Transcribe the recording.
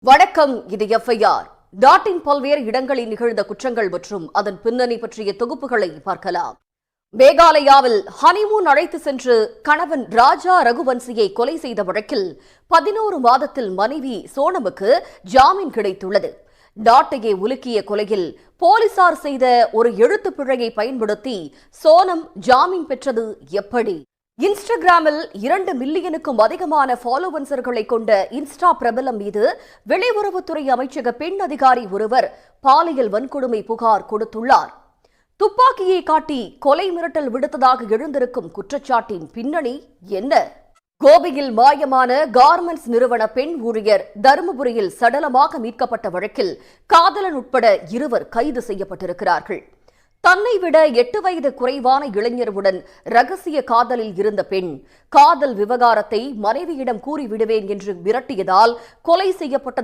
வணக்கம். இது எஃப்ஐஆர். நாட்டின் பல்வேறு இடங்களில் நிகழ்ந்த குற்றங்கள் மற்றும் அதன் பின்னணி பற்றிய தொகுப்புகளை பார்க்கலாம். மேகாலயாவில் ஹனிமூன் அழைத்து சென்று கணவன் ராஜா ரகுவன்சியை கொலை செய்த வழக்கில் 11 மாதத்தில் மனைவி சோனமுக்கு ஜாமீன் கிடைத்துள்ளது. நாட்டையே உலுக்கிய கொலையில் போலீசார் செய்த ஒரு எழுத்துப் பிழையை பயன்படுத்தி சோனம் ஜாமீன் பெற்றது எப்படி? இன்ஸ்டாகிராமில் 2 மில்லியனுக்கும் அதிகமான ஃபாலோவர்ஸ்களை கொண்ட இன்ஸ்டா பிரபலம் மீது வெளியுறவுத்துறை அமைச்சக பெண் அதிகாரி ஒருவர் பாலியல் வன்கொடுமை புகார் கொடுத்துள்ளார். துப்பாக்கியை காட்டி கொலை மிரட்டல் விடுத்ததாக எழுந்திருக்கும் குற்றச்சாட்டின் பின்னணி என்ன? கோபியில் மாயமான கார்மெண்ட்ஸ் நிறுவன பெண் ஊழியர் தருமபுரியில் சடலமாக மீட்கப்பட்ட வழக்கில் காதலன் உட்பட 2 கைது செய்யப்பட்டிருக்கிறார்கள். தன்னை விட 8 வயது குறைவான இளைஞருடன் ரகசிய காதலில் இருந்த பெண் காதல் விவகாரத்தை மனைவியிடம் கூறிவிடுவேன் என்று மிரட்டியதால் கொலை செய்யப்பட்டதன்